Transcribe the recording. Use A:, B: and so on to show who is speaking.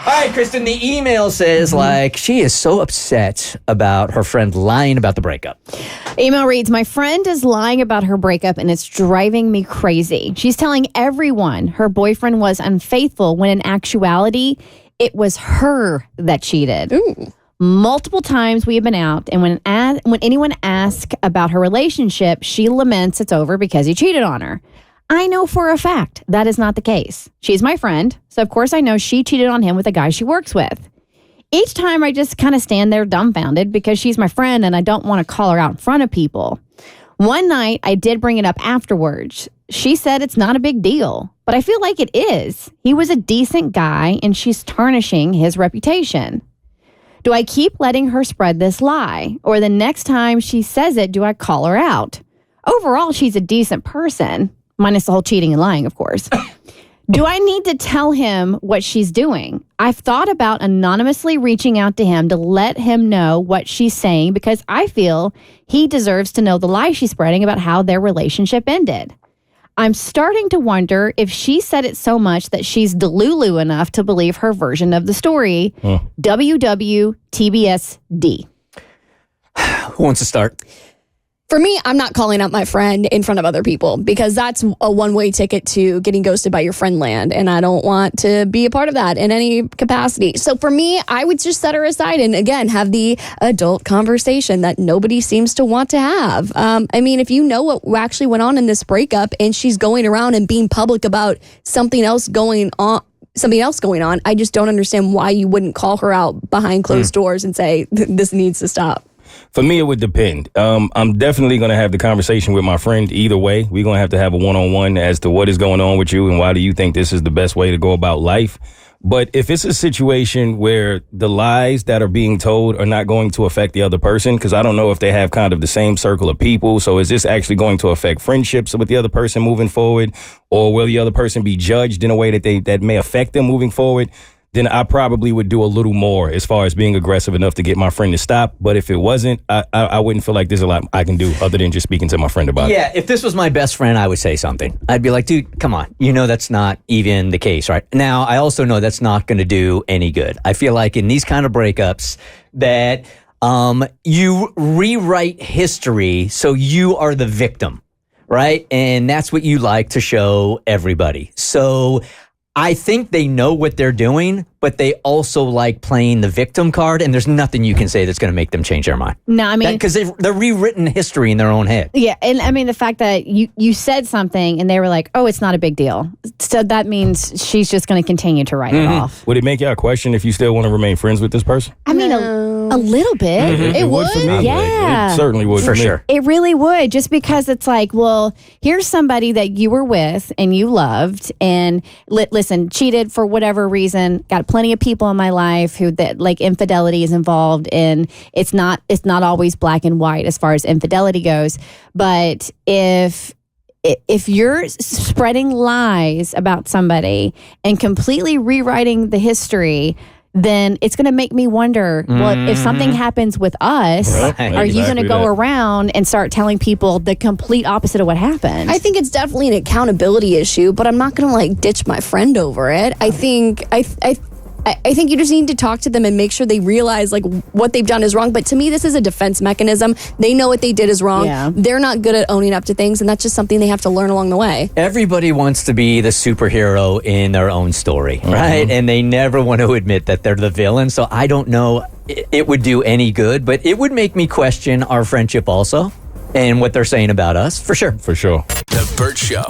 A: right, Kristen, the email says, she is so upset about her friend lying about the breakup.
B: Email reads, my friend is lying about her breakup and it's driving me crazy. She's telling everyone her boyfriend was unfaithful when in actuality, it was her that cheated.
C: Ooh.
B: Multiple times we have been out, and when anyone asks about her relationship, she laments it's over because he cheated on her. I know for a fact that is not the case. She's my friend, so of course I know she cheated on him with a guy she works with. Each time I just kind of stand there dumbfounded because she's my friend and I don't want to call her out in front of people. One night I did bring it up afterwards. She said it's not a big deal, but I feel like it is. He was a decent guy and she's tarnishing his reputation. Do I keep letting her spread this lie? Or the next time she says it, do I call her out? Overall, she's a decent person, minus the whole cheating and lying, of course. Do I need to tell him what she's doing? I've thought about anonymously reaching out to him to let him know what she's saying because I feel he deserves to know the lie she's spreading about how their relationship ended. I'm starting to wonder if she said it so much that she's delulu enough to believe her version of the story. WWTBSD.
A: Who wants to start?
C: For me, I'm not calling out my friend in front of other people because that's a one-way ticket to getting ghosted by your friend land. And I don't want to be a part of that in any capacity. So for me, I would just set her aside and, again, have the adult conversation that nobody seems to want to have. If you know what actually went on in this breakup and she's going around and being public about something else going on, I just don't understand why you wouldn't call her out behind closed doors and say, this needs to stop.
D: For me, it would depend. I'm definitely going to have the conversation with my friend either way. We're going to have a one-on-one as to what is going on with you and why do you think this is the best way to go about life. But if it's a situation where the lies that are being told are not going to affect the other person, because I don't know if they have kind of the same circle of people. So is this actually going to affect friendships with the other person moving forward? Or will the other person be judged in a way that may affect them moving forward? Then I probably would do a little more as far as being aggressive enough to get my friend to stop. But if it wasn't, I wouldn't feel like there's a lot I can do other than just speaking to my friend about it.
A: Yeah, if this was my best friend, I would say something. I'd be like, dude, come on. You know that's not even the case, right? Now, I also know that's not going to do any good. I feel like in these kind of breakups that you rewrite history so you are the victim, right? And that's what you like to show everybody. So I think they know what they're doing, but they also like playing the victim card, and there's nothing you can say that's going to make them change their mind.
B: No,
A: because they're rewritten history in their own head.
B: Yeah, and the fact that you said something and they were like, oh, it's not a big deal. So that means she's just going to continue to write it off.
D: Would it make y'all question if you still want to remain friends with this person?
B: I mean, a little bit.
C: It would
D: for me.
B: Yeah.
D: It certainly would
A: for
D: me.
A: sure.
B: It really would, just because it's like, well, here's somebody that you were with and you loved and listen, cheated for whatever reason, got plenty of people in my life who that like infidelity is involved in. It's not always black and white as far as infidelity goes. But if you're spreading lies about somebody and completely rewriting the history, then it's going to make me wonder, well, if something happens with us, are you going to go around and start telling people the complete opposite of what happened?
C: I think it's definitely an accountability issue, but I'm not going to ditch my friend over it. I think you just need to talk to them and make sure they realize what they've done is wrong. But to me, this is a defense mechanism. They know what they did is wrong.
B: Yeah.
C: They're not good at owning up to things, and that's just something they have to learn along the way.
A: Everybody wants to be the superhero in their own story, right? And they never want to admit that they're the villain. So I don't know it would do any good, but it would make me question our friendship also and what they're saying about us, for sure.
D: For sure.
E: The Bert Show.